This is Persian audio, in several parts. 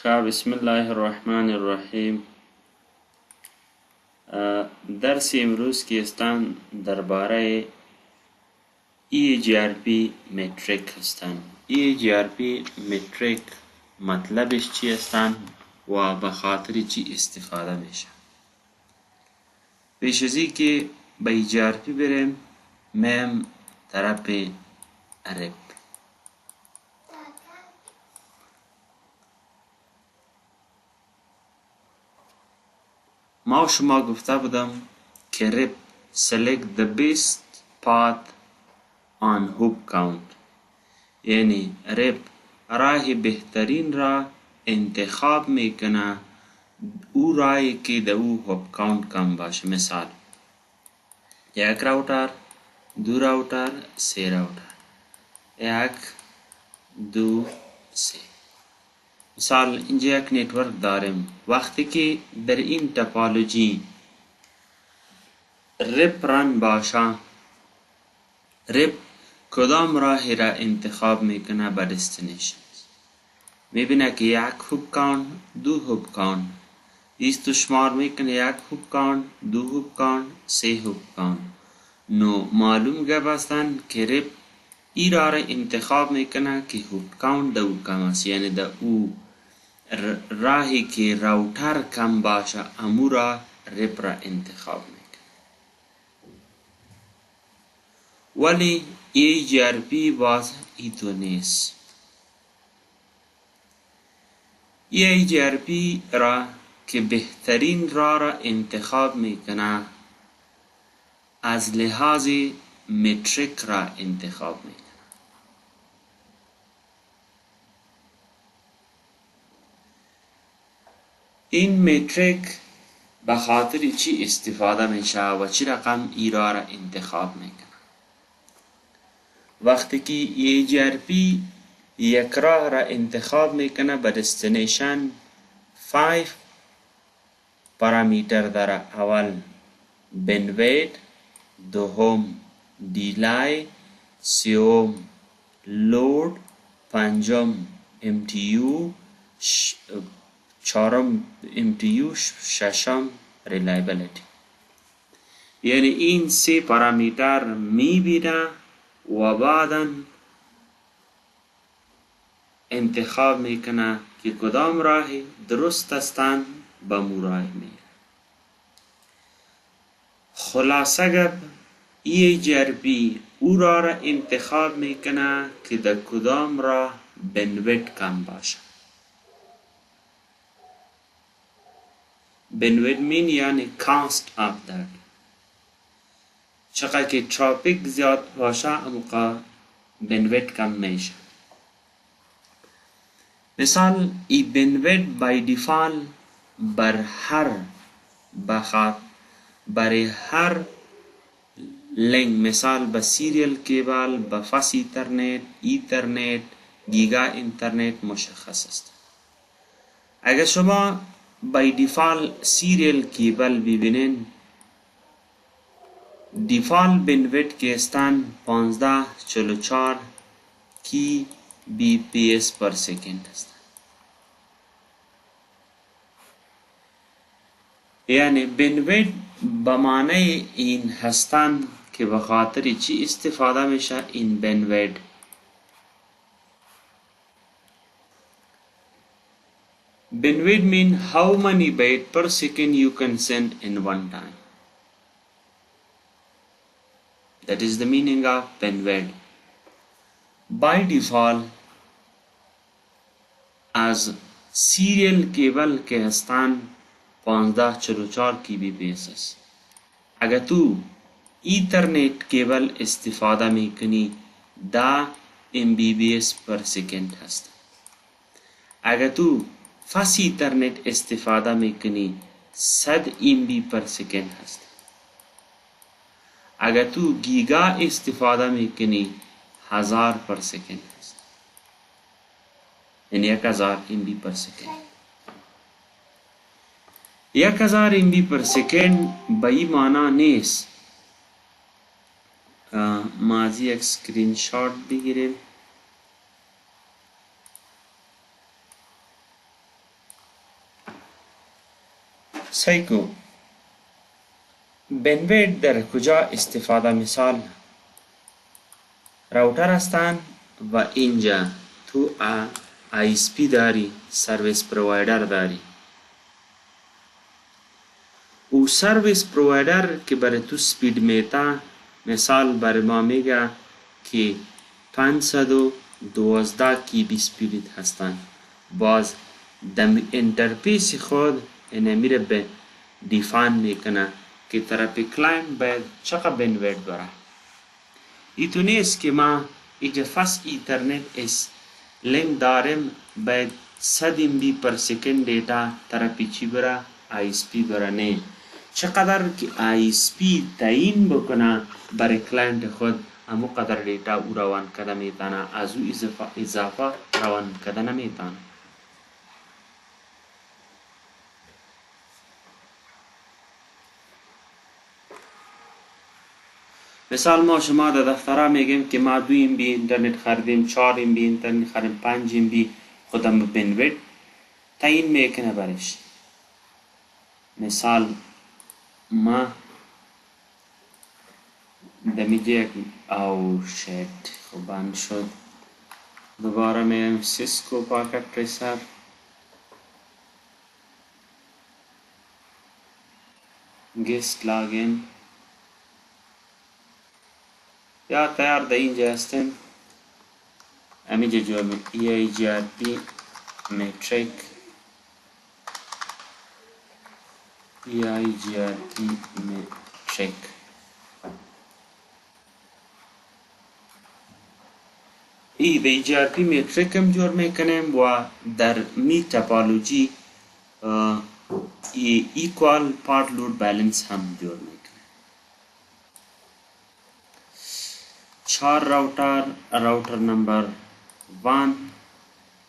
خب بسم الله الرحمن الرحیم. درس امروز که هستن درباره EGRP متریک هستن. EGRP متریک مطلبش چی هستن و به خاطر چی استفاده میشه. پیش از این که به EGRP بریم میم طرف رپ. ما شما گفته بودم که رپ select the best path on hoop count، یعنی رپ راه بهترین را انتخاب میکنه او راهی که در او هوپ کاونت کم باشه. مثال یک راوتر، دو راوتر، سه راوتر، یک دو سه. مثال اینجا یک نتورک داریم. وقتی که در این تپالوجی رپ رن باشه، رپ کدام راه را انتخاب میکنه به دستینیشن؟ میبینه که یک هوپ کاونت، دو هوپ کاونت، ایستو شمار میکنه یک هوپ کاونت، دو هوپ کاونت، سه هوپ کاونت. نو معلوم گپ هستن که رپ ای را انتخاب میکنه که هوپ کاونت دو کم است، یعنی در او راهی که راوتر کم باشه امو را رپ را انتخاب میکنه. ولی EGRP باز ایتو نیست. EGRP را که بهترین راه را انتخاب میکنه از لحاظ متریک را انتخاب میکنه. این متریک به خاطر چی استفاده میشه و چی رقم ایرا را انتخاب میکنه؟ وقتی که EGRP یک راه را انتخاب میکنه به دستینیشن 5 پارامیتر داره. اول بندویت، دوم دیلای، سیوم لود، پنجم MTU، چهارم MTU، ششم ریلایبلیتی. یعنی این سه پارامیتر میبینه و بعدا انتخاب میکنه که کدام راه درست هستند به مو راه میره. خلاصه گپ EGRP او را انتخاب میکنه که در کدام راه بندویت کم باشه. بندویت مین یعنی کاست آف دات. چقدر که ترافیک زیاد باشه اموقع بندویت کم میشه. مثال ای بندویت بای دیفالت برای هر لینک، مثال به سیریل کیبل، به فاس ایترنت، گیگا اینترنت مشخص است. اگر شما بای دیفالت سیریل کیبل ببینین، دیفالت بندویت که استان 1544 کی BPS پر سکند است. یعنی بندویت به معنی این هستند که به خاطر چی استفاده میشه این بندویت؟ Bandwidth means how many bytes per second you can send in one time. That is the meaning of bandwidth. By default, as serial cable के स्थान 1544 kbps است. اگر تو ایترنت کیبل استفاده میکنی 10 mbps per second هست. اگر تو فاس ایترنت استفاده میکنی 100 MB پر سکند هست. اگر تو گیگا استفاده میکنی 1000 پر سکند هست، یعنی 1000 MB پر سکند. 1000 MB پر سکند به این معنا نیست. مازی یک سکرین شات بگیریم. سایکو بنویت در کجا استفاده مثال راوتر هستند و اینجا تو ISP داری، سرویس پرووایدر داری. او سرویس پرووایدر که برای تو سپید میتا مثال برای ما میگه که 512 KB سپید هستند. باز دم انترفیس خود اینمی رو به دیفاین میکنه که طرف کلاینت باید چقدر بنویت بره. ایتو نیست که ما اینجا فاست ایترنت اس لینک داریم باید 100 MB پر سکند دیتا طرفی چی بره ISP بره. نه، چقدر که ISP تعیین بکنه برای کلاینت خود همو قدر دیتا او روان کده میتانه، از او اضافه روان کده نمیتانه. مثال ما شما در دفتره میگیم که ما 2 MB اینترنت خریدیم، 4 MB اینترنت خریدیم، 5 MB خودم بنویت تعیین میکنه برش. مثال ما دمیجه او شد خب بند شد. دوباره میگم سیسکو پاکت تریسر گست لاگین یا تیار در اینجا هستیم. امیجا جو می EIGRP metric EIGRP metric ای به EIGRP metric هم جور میکنیم و در می تپالوجی equal part load balance هم جور میکنیم. 4 راوتر نمبر 1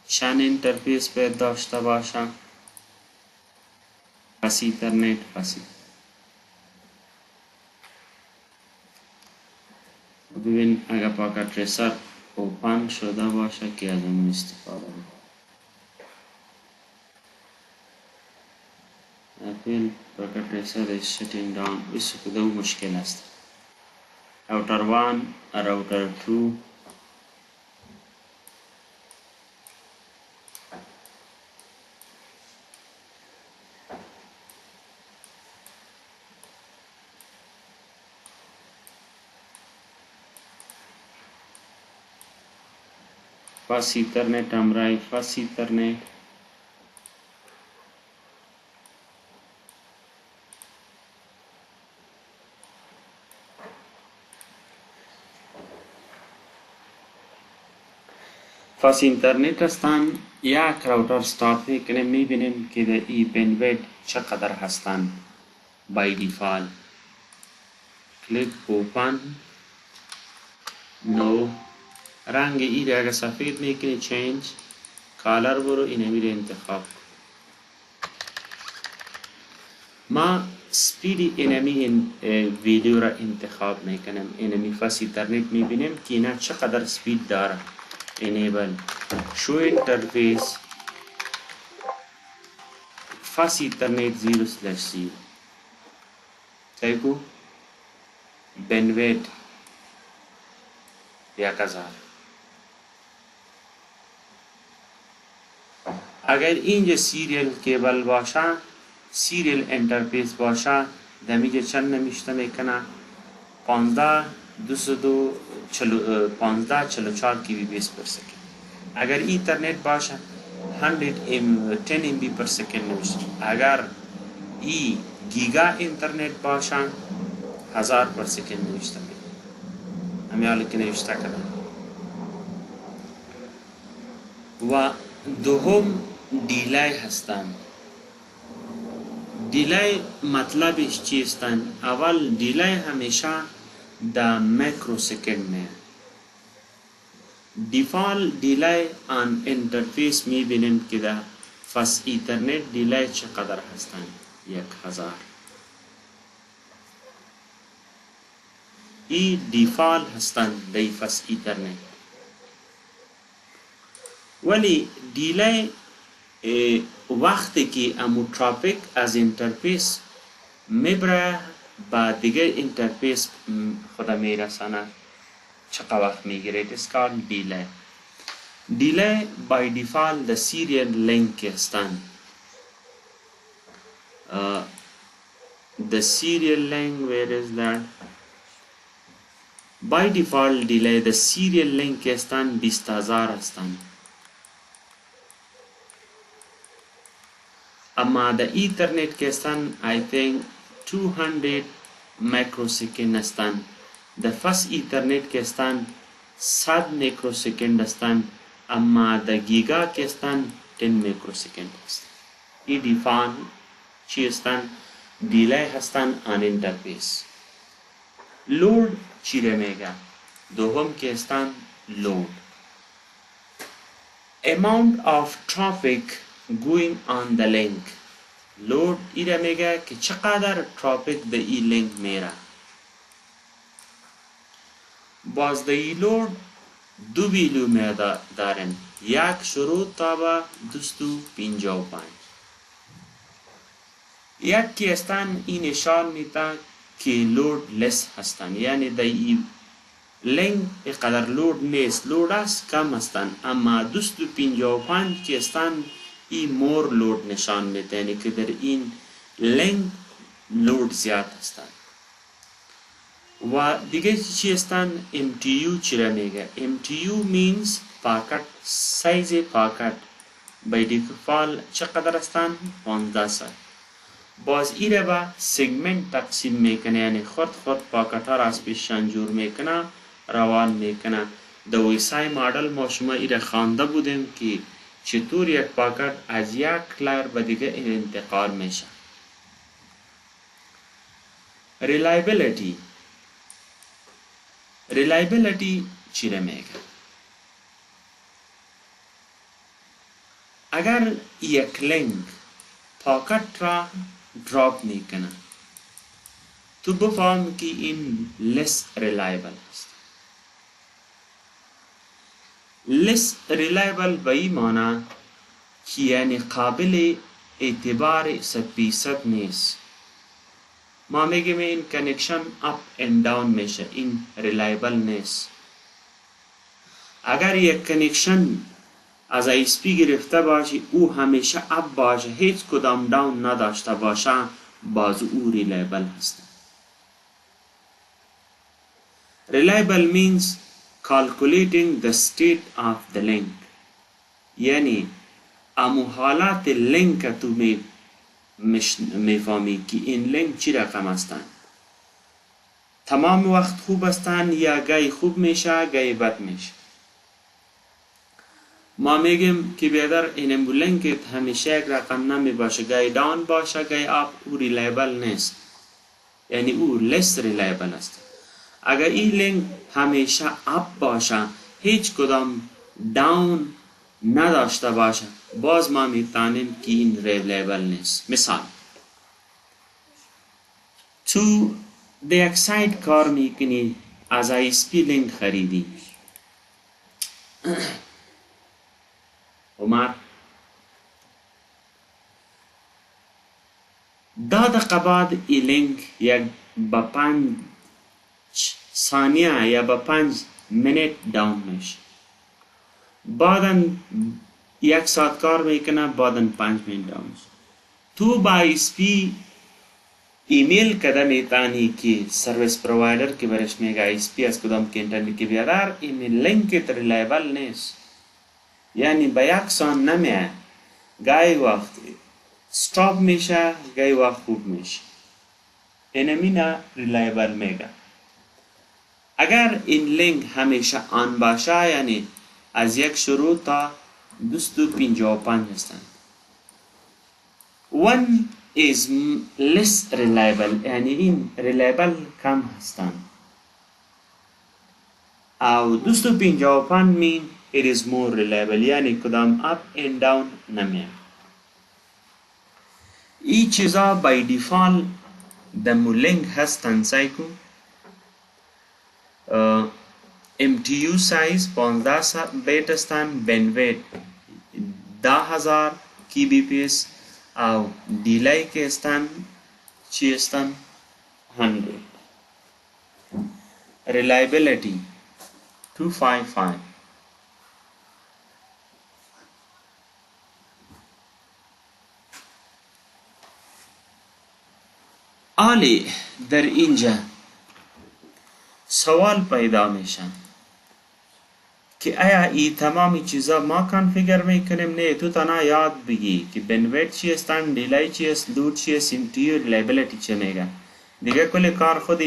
چند انترفیس باید داشته باشه. پس ایترنت پسی ببین اگر پاکت تریسر اوپن شده باشه که از اون استفاده اپل پاکت تریسر is shutting down. اس کدو مشکل است. راوتر 1 راوتر 2 فاست ایترنت همراه فاست ایترنت فاست اینترنت هستند. یک راوتر استارت میکنیم میبینیم که در ای بندویت چقدر هستند. بای دیفالت کلیک اوپن نو رنگ ای را اگر سفید میکنی چینج کالر برو اینمی را انتخاب. ما سپید اینمی ویدیو را انتخاب میکنیم. اینمی فاست اینترنت میبینیم که اینا چقدر سپید داره. enable show interface fast ethernet 0/0 تایگو بنویت 1000. اگر اینجا سیریل کیبل باشه سیریل انترفیس باشه دمیجه چند نمیشته میکنه 1544 kbps per second. اگر ایترنت باشه 10 MB per second نمیشه. اگر ای گیگا اینترنت باشه 1000 پر سکند نوشته میکنه. همیالی که نوشته کردم. و دوم دیلای هستند. دیلای مطلبش چیستند؟ اول دیلای همیشه در میکرو سکند میه. دیفالت دیلای آن انترفیس میبینیم که در فاست ایترنت دیلای چقدر هستند؟ 1000. ای دیفالت هستند در فاست ایترنت. ولی دیلای وقتی که امو ترافیک از اینترفیس میبره با دیگه اینترفیس خدا میرسانه چقدر وقت میگیره؟ it is called delay. delay by default the serial link هستند. The serial link, where is that? by default delay the serial link هستند 20000 هستند. اما the ethernet که هستند I think 200 microsecond هستند. the first ethernet که هستند 100 microsecond هستند. اما the giga که هستند 10 microsecond هستند. این default چی هستند؟ delay هستند on interface. load چی رو میگه؟ دوم که هستند load. amount of traffic going on the link. load ایره میگه که چقدر ترافیک به این لینک میره. باز دی لود دو ویلو دارن، یک شروع تا به 255. یکی هستن این نشان میده که لود لس هستن، یعنی دی لینک اقدر لود نیست، لود است کم هستن. اما 255 که هستن این مور لود نشان میده، یعنی که در این لینک لود زیاد هستن. و دیگه چی هستن؟ MTU چی را میگه؟ MTU means پاکت، سایز پاکت. by default چقدر هستن؟ 15. باز ایره با سگمنت تقسیم میکنه، یعنی خود پاکت ها را از پیششان جور میکنه، روان میکنه. در ویسای مادل ما شما ایره خوانده بودیم که چطور یک پاکت از یک لیر به دیگه انتقال میشه. reliability چی را میگه؟ اگر یک لینک پاکت را دراپ میکنه تو بفهم که این less reliable است. less reliable به این معنی که یعنی قابل اعتبار 100% نیست. ما میگیم این کنکشن اپ اند داون میشه، این ریلایبل نیست. اگر یک کنکشن از ISP گرفته باشه او همیشه اپ باشه، هیچ کدام داون نداشته باشه، باز او ریلایبل هست. reliable means calculating the state of the link، یعنی امو حالات لینک تو میفهمی که این لینک چی رقم هستن. تمام وقت خوب هستن یا گاهی خوب میشه گاهی بد میشه. ما میگیم که بیادر این لینک همیشه یک رقم نمی باشه، گاهی داون باشه گاهی آپ، او ریلایبل نیست، یعنی او لس ریلایبل است. اگر این لینک همیشه آپ باشه هیچ کدام داون نداشته باشه، باز ما میتونیم که این ریلایبل نیست. مثال تو یک سایت کار میکنی، از ISP لینک خریدی. عمر 10 دقیقه بعد این لینک یک با 5 ثانیه یا با 5 منت داون میشه. بعدا 1 ساعت کار میکنه، بعدا 5 منت داون میشه. تو با ISP ایمیل کده میتانی که سرویس پرووایدر که برش میگه ISP از کدام که انترنت که بیادر ایمیل لینکت ریلایبل نیست، یعنی با 1 سان نمیه، گاهی وقت استاپ میشه گاهی وقت خوب میشه. اینمینا ریلایبل میگه. اگر این لینک همیشه آن باشه یعنی از یک شروع تا 255 هستند. one is less reliable، یعنی این reliable کم هستند. او 255 mean it is more reliable، یعنی کدام up and down نمیه. این چیزا by default دمو لینک هستند سایکو. MTU size 15 بیت هستند، bandwidth 10000 kbps او دیلای که استن چی استن 100. reliability 255. آلی در اینجا سوال پیدا میشه که آیا این تمامی چیزا ما کانفیگر میکنیم؟ نه، تو تنها یاد بگی که بنویت چی هستن، دیلای چی است، لود چی است، MTU ریلایبلیتی چه میگن. دیگه کل کار خود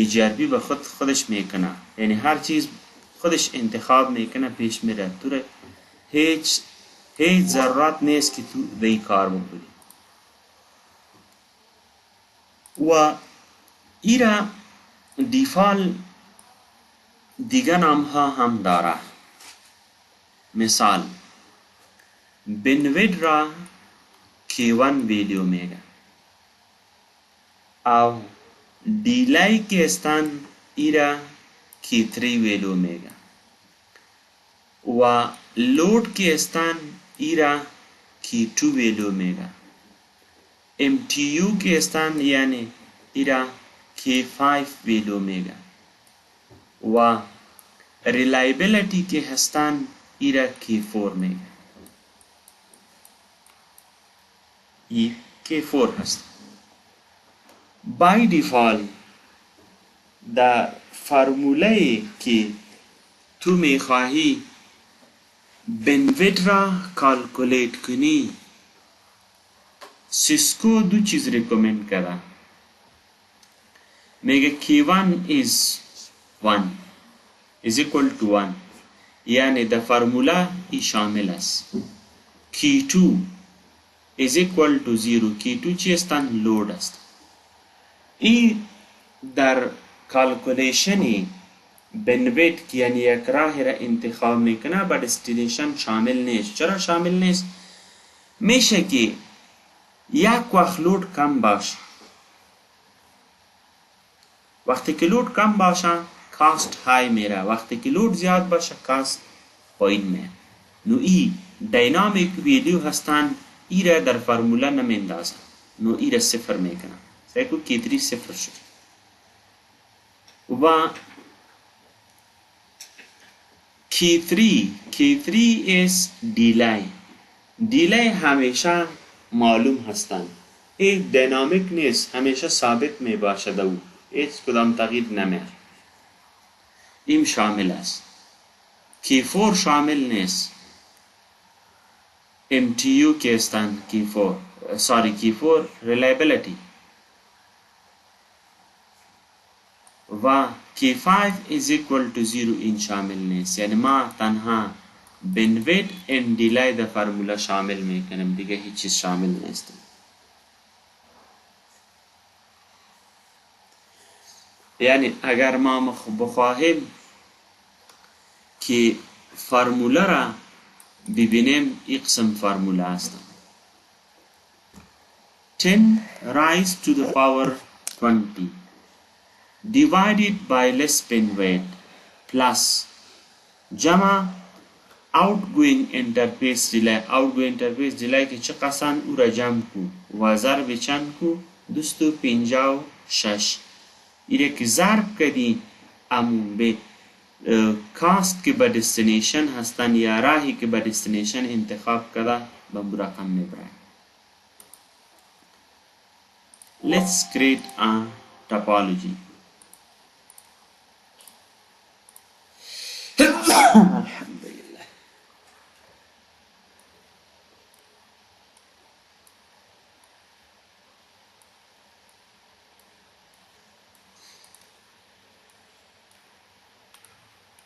جربی به خودش میکنه، یعنی هر چیز خودش انتخاب میکنه پیش میره. تو هیچ ضرورت نیست که تو دی کار بکنی. و ایرا دیفال دیگه نام ها هم داره. مثال بنویت را K1 ویلیو میگه او دیلای که استن ایرا K3 ویلیو میگه و لود که استن ایرا K2 ویلیو میگه. MTU که استن یعنی ایرا K5 ویلیو میگه و ریلایبلیتی که هستن ایرا K4 میگه. ای K4 هست. بای دیفالت در فرموله که تو میخواهی بنویت را کالکولیت کنی، سیسکو دو چیز ریکومند کرده. میگه K1 is 1 is equal to 1 یعنی در فرموله ای شامل است. K2 is equal to 0 K2 چی استن؟ لود است. این در کالکولیشنی بنویت که یعنی یک راه را انتخاب میکنه با دستینیشن شامل نیست. چرا شامل نیست؟ میشه که یک وقت لود کم باشه. وقتی که لود کم باشه کاست های میره، وقتی که لود زیاد باشه کاست پایین میره. نو ای دینامیک ویلیو هستن، ای را در فرموله نمیندازن، نو ای را صفر میکنن. سیکو K3 صفر شد. و K3 is delay. دیلای همیشه معلوم هستن، این دینامیک نیست، همیشه ثابت می باشد او هیچ کدام تغییر نمیاره. این شامل است. K4 شامل نیست. MTU که استن K4 reliability و K5 is equal to 0 این شامل نیست. یعنی ما تنها بنویت and delay در فرموله شامل میکنیم، دیگه هیچ چیز شامل نیست. یعنی اگر ما بخواهیم که فرموله را ببینیم، این قسم فرموله است: 10 raised to the power 20 divided by less penweight plus جمع outgoing interface delay که چه قسم او را جمع کو و ضرب چند کو 256. ایره که ضرب کردی امون به کاست که به دستینیشن هستن یا راهی که به دستینیشن انتخاب کرده به رقم میبرن. Let's create a topology. Alhamdulillah.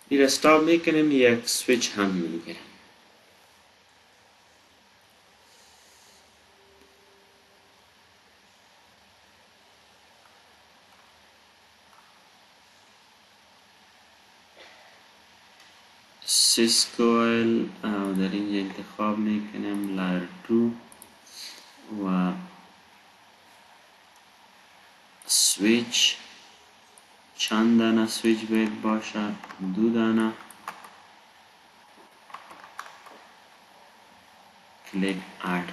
ایره استاب میکنیم، یک سویچ هم میگیرم. سیسکویل او در اینجا انتخاب میکنیم لایر 2 و سویچ چند دانه سویچ باید باشه؟ 2 دانه. click add.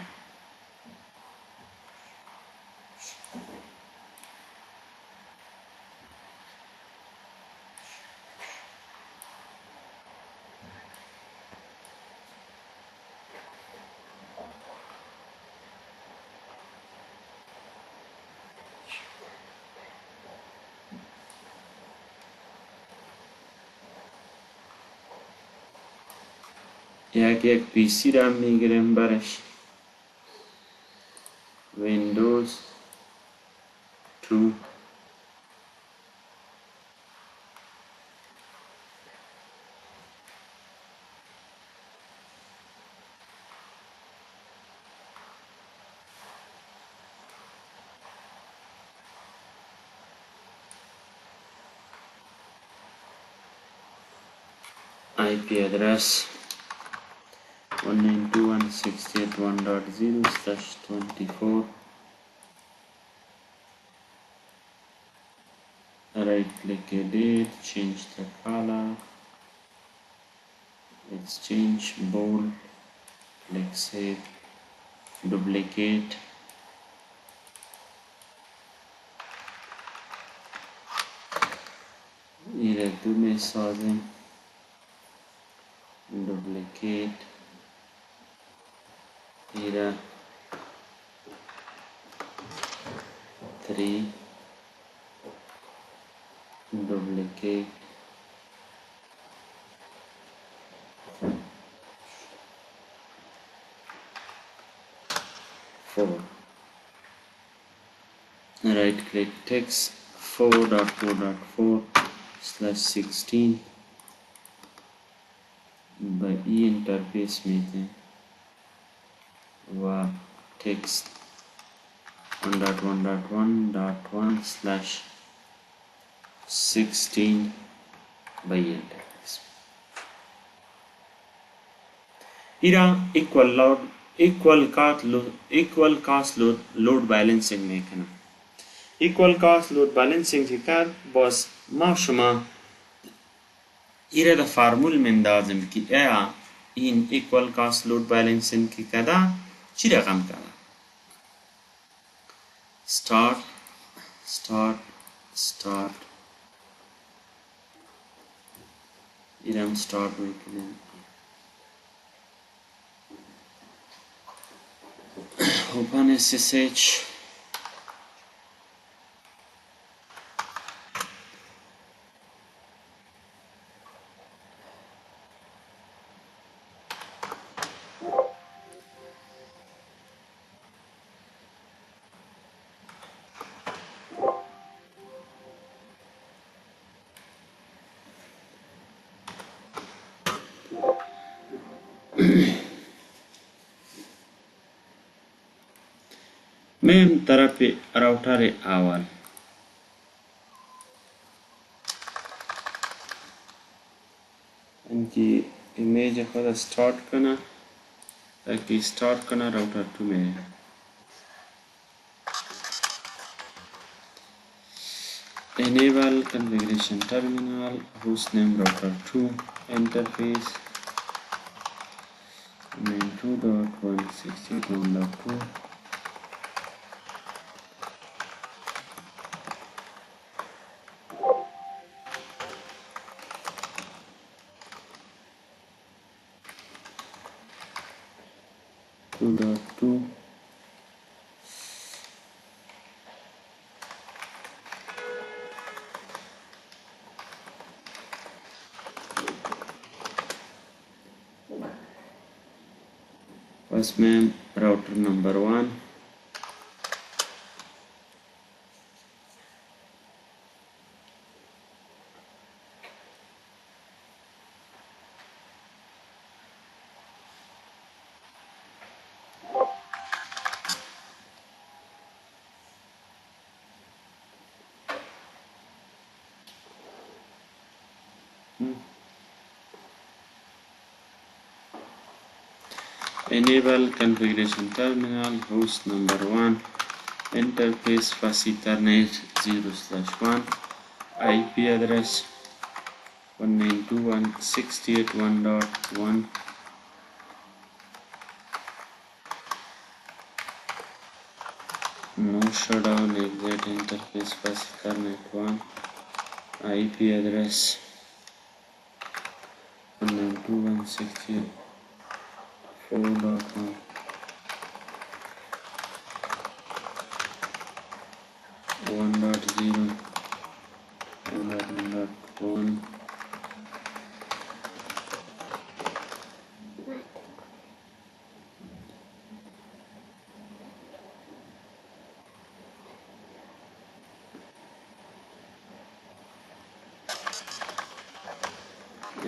یک PC را میگیریم برش Windows 2 IP address 192.168.1.0/24. Right click edit, change the color, let's change bold, click save, duplicate, ایره دو میسازیم، duplicate ایره 3 duplicate 4. Right click text 4.4.4/16 by e interface में थे व text 1.1.1.1/16 by e interface. Ira equal cost load balancing میکنه. equal cost load balancing چې کار باز ما شما ایره د فارمول مندازم که این equal cost load balancing که کدا چی رقم کدا start ایرم start میکنیم open SSH میم طرف راوتر اول انکی ایمیج خود start کنه تاکہ start کنه راوتر 2 میں enable configuration terminal hostname router 2 interface 92.168.1.2 2.2 उसमें router number 1 enable configuration terminal host number 1 interface fast ethernet 0/1 IP address 192.168.1.1 no shutdown exit interface specifier net1 IP address 192.168.4.1 1.0 1.1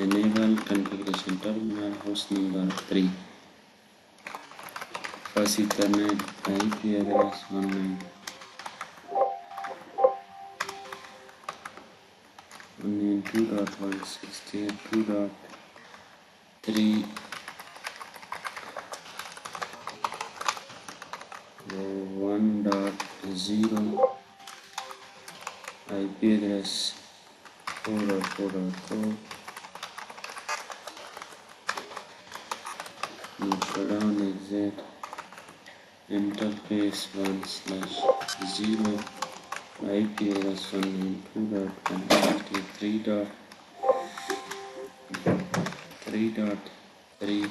enable configuration terminal host number 3 first ethernet IP address 192.168.2.3 1.0 IP address 4.4.4 shutdown exit interface 1/0 IP address 192.168.3.3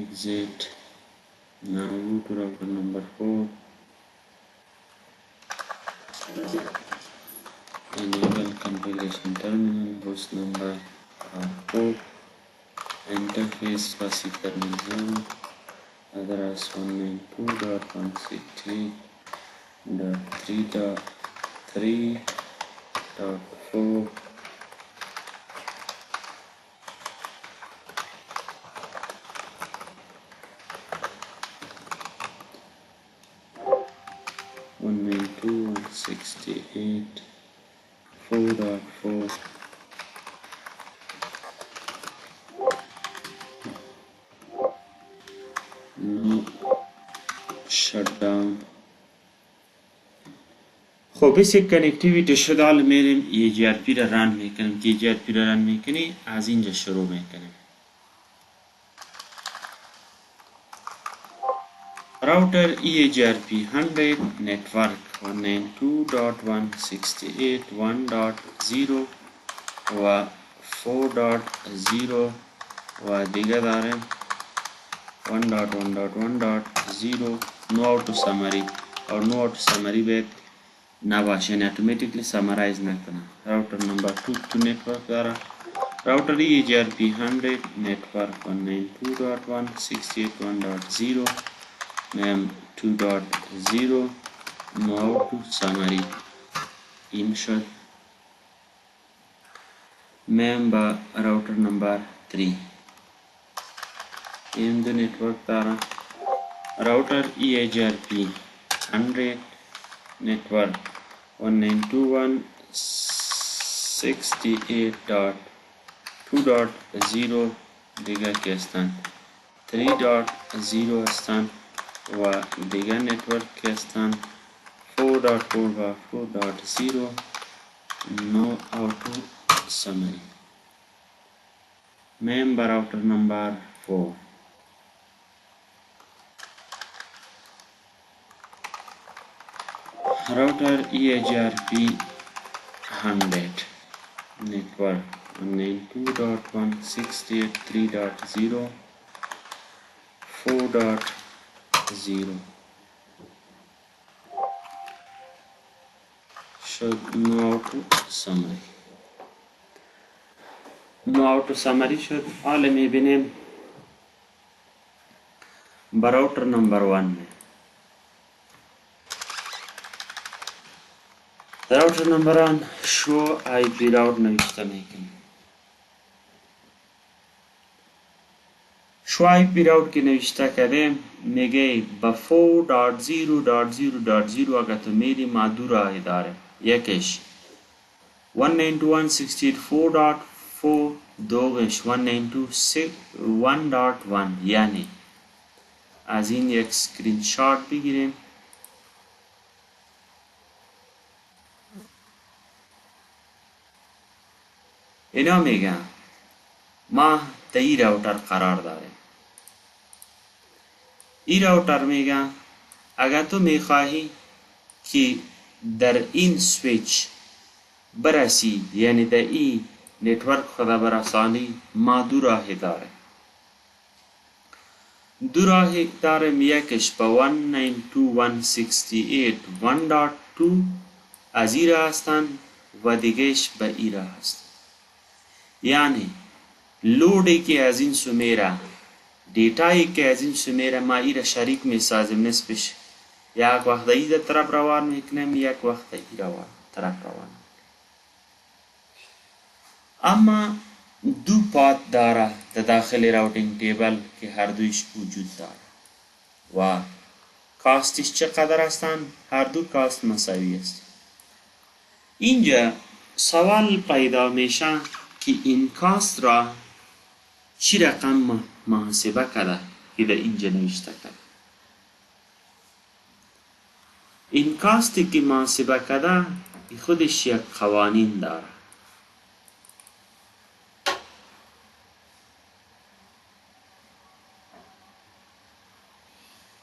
exit. Now go to router number 4. Enable configuration terminal host number 4 interface first ethernet zone address 192.168.3.3.4 192.168.4.4 no shutdown. خب بیسیک کانکتیویتی شد. حالا میریم EGRP را رن میکنیم که EGRP را رن میکنی از اینجا شروع میکنیم. راوتر EGRP 100 network 192.168.1.0 و 4.0 و دیگه داریم 1.1.1.0 no auto summary और no auto summary به نباشه یعنی automatically summarize نکنه. راوتر نمبر 2 network داره راوتر EGRP 100 network 192.168.1.0 name 2.0 no auto summary این شد. میم با راوتر نمبر 3 این دو network داره راوتر EGRP 100 network 192.168.2.0 دیگه که هستن 3.0 هستن و دیگه نتورک که هستن 4.4 و 4.0 no auto summary. میم با راوتر نمبر 4 router EGRP 100 network 192.168.3.0 4.0 should no auto summary. no auto summary شد. حالا میبینیم با راوتر نمبر 1 راوتر نمبر 1 شو IP راوت نوشته میکنیم. شو IP راوت که نوشته کردیم میگه با 4.0.0.0 اگر تو میری ما دو راه داره. یکیش 192.168.4.4 دومش 192.1.1 یعنی از این یک اسکرین شات بگیریم. اینا میگن ما در این راوتر قرار داریم این راوتر میگه اگر تو میخواهی که در این سویچ برسی، یعنی در این نتورک خدا برسانی، ما دو راه داره. دو راه دارم، یکش با 192.168.1.2 از این راه هستند و دیگهش به این راه هست. یعنی لودی که از این سمیره، دیتایی که از این سمیره، ما این را شریک می سازیم نسبش. یک وقت این طرف روان میکنیم، یک وقت این طرف روان. اما دو پات داره در داخل راوتینگ تیبل که هر دویش وجود داره و کاستش چقدر هستند؟ هر دو کاست مساوی است. اینجا سوال پیدا میشه که این کاست را چی رقم محاسبه کرده که در اینجا نوشته کرده. این کاستی که محاسبه کرده خودش یک قوانین داره.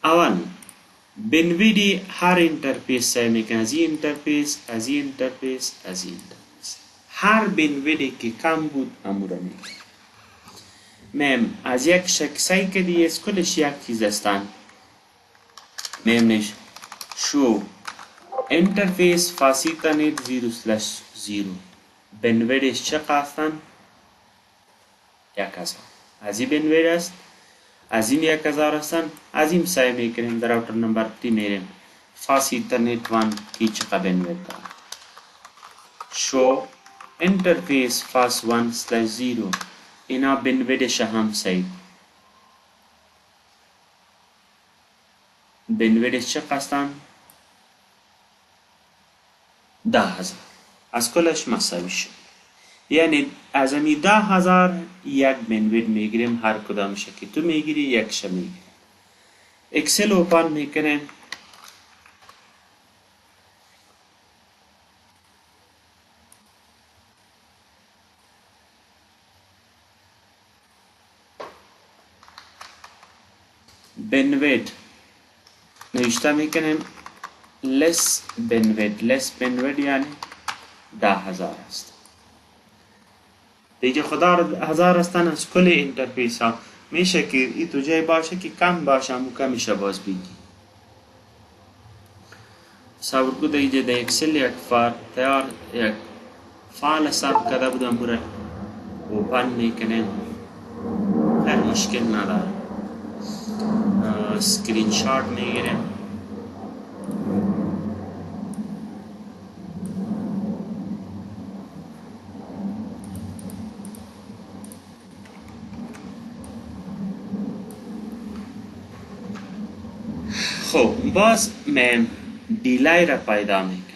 اول بنویدی هر انترفیس سعی میکنه از این انترفیس، از این انترفیس، از این انترفیس. هر بنویدی که کم بود امورا میکنه. میم از یک سعی کردی از کلش یک چیز هستن. میم نش شو انترفیس فاسیتا نیت 0/0 بنویدش چقدر هستن؟ 1000. از این بنوید است، از این 1000 هستن. از این سعی میکنیم در راوتر نمبر 3 میریم فاست ایترنت 1 کی چقدر بنوید داره. شو انترفیس فاست 1/0 اینا بنویدش هم سعی. بنویدش چقدر هستن؟ 10,000. از کلش مساوی شد. یعنی از امی 10,000 یک بنوید میگیریم، هر کدامش که تو میگیری یکش میگیریم. اکسل اوپن میکنیم. بنوید نوشته میکنیم لس بنوید یعنی 10,000 است. دیگه خدا 1000 هستن از کل انترفیس ها. میشه که این تو جای باشه که کم باشه، همون کمیشه باز بگی. تصور کو دیگه در اکسل یک فایل حساب کرده بودم برای اوپن میکنیم. خیلی مشکل نداره. اسکرین شات میگیریم. خب باز من دیلای را پیدا میکنیم.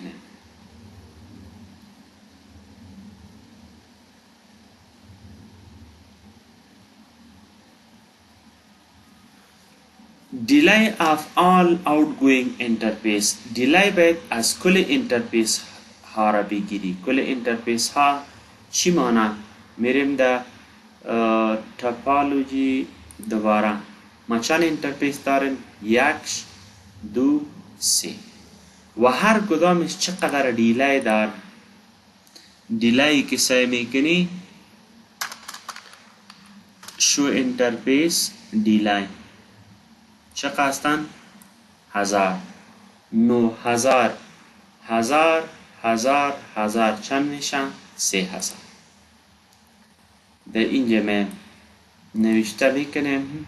delay of all outgoing interface. delay باید از کل انترفیس ها را بگیری. کل انترفیس ها چی معنی؟ میریم در تاپولوژی دوباره. ما چند انترفیس داریم؟ 1 2 3 و هر کدامش چقدر دیلای دار. دیلایی که سعی میکنی شو انترفیس دیلای چقدر هستن؟ 1000 9000 1000 چند میشن؟ 3000. در اینجا من نوشته میکنیم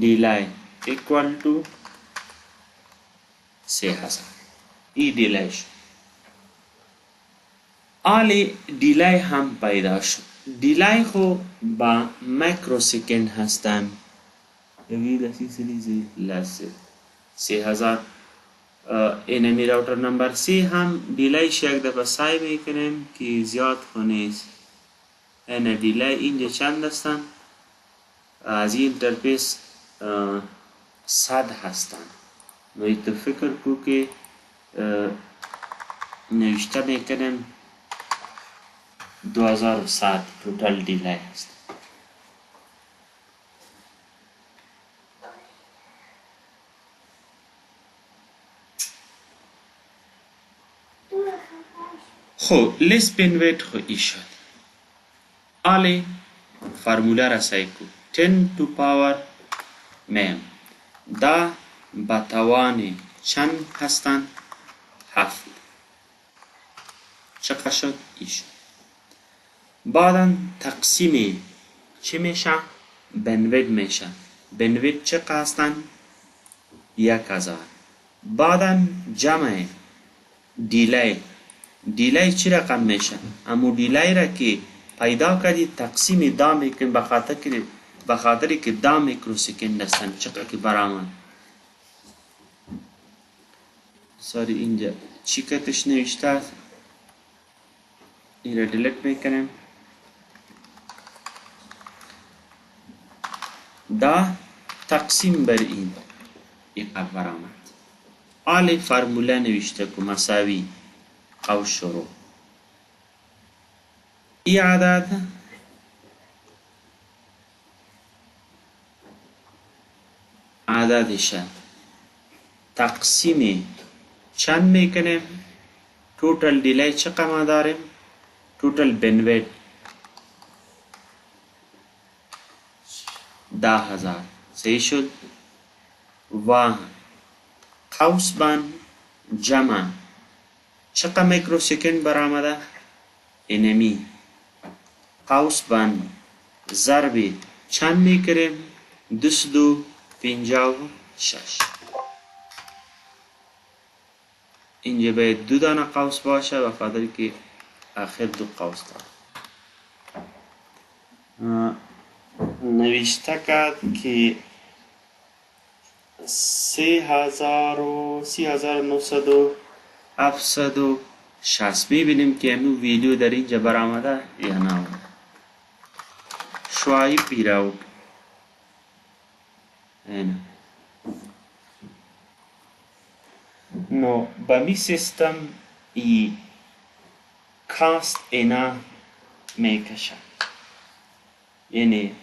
دیلای equal to 3000. ای دیلای شد. آلی دیلای هم پیدا شد. دیلای خو با مایکرو سکند هستن. یکی لسی سلیزی لسی 3000. اینمی راوتر نمبر 3 هم دیلایش یک دفعه سعی میکنیم که زیاد خونیست. این دیلای اینجا چند هستن؟ از این انترفیس 100 هستن. نوی تو فکر کو که نوشته میکنیم 2100 توتال دیلای هست. خب لس بنویت خو ای شد. آلی فرموله را سعی کو 10 to power میم دا به توان چند هستند؟ 7. چقدر شد؟ ای شد. بعدا تقسیم چی میشه؟ بنویت میشه. بنویت چقدر هستند؟ 1000. بعدا جمع دیلی چی رقم میشه؟ امو دیلی را که پیدا کردی تقسیم دا میکن بخاطر که دا میکرو سکند هستند. چقدر که برآمد. ساری اینجا چی کتش نوشته است؟ این را دیلیت میکنیم. دا تقسیم بر این اینقدر برآمد. آل فرموله نوشته که مساوی او شروع ای عددش تقسیم چند میکنیم؟ توتال دیلی چقدر داریم؟ توتال بنویت 10,000. صحیح شد. و قوس بند جمع چقدر میکرو سکند برآمده؟ اینمی قوس بند ضرب چند میکریم؟ 256. اینجا باید 2 دانه قوس باشه و خاطر که آخر 2 قوس داره. نوشته کرد که 3960. میبینیم که همون ویدیو در اینجا برآمده یا نه. شوایی پیراود اینه. نو با می سیستم ای کاست اینا میکشه. یعنی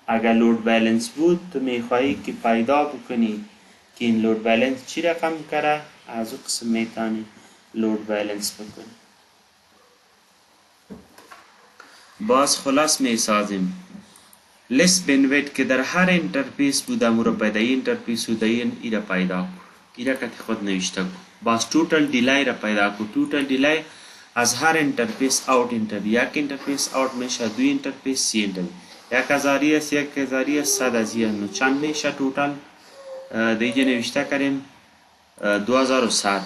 اگر لود بالانس بود تو میخواهی که پیدا بکنی که این لود بالانس چی رقم کرده، از اون قسم میتانی لود بالانس بکنی. باز خلاص میسازیم لس بنویت که در هر انترفیس بوده مورا پیدایی انترفیس بوده این را پیدا کن. ایره که خود نوشته کن. باز توتال دیلی را پیدا کن. توتال دیلی از هر انترفیس آوت انترفیس. یک انترفیس آوت میشه، 2 انترفیس، 3 انترفیس. 1000 است، 1000 است، 100 است. نو چند میشه توتال؟ دیگه نوشته کردیم 2100.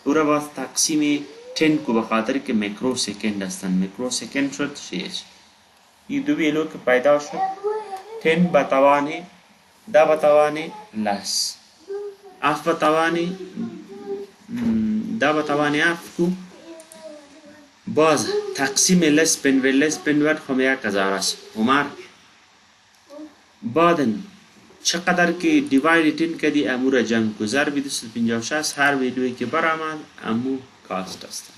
او را باز تقسیم 10 کو بخاطر که میکرو سکند هستند. میکرو سکند شد 6. این دو ویلو که پیدا شد 10 بتوانی 10 بتوانی لس اف بتوانی 10 بتوانی اف کو باز تقسیم لس بنویت خم 1000 است. عمر بعدن چقدر که دیواید 10 کردی امور جمع کو ضرب 256 هر ویدیویی که برآمد امو کاست است.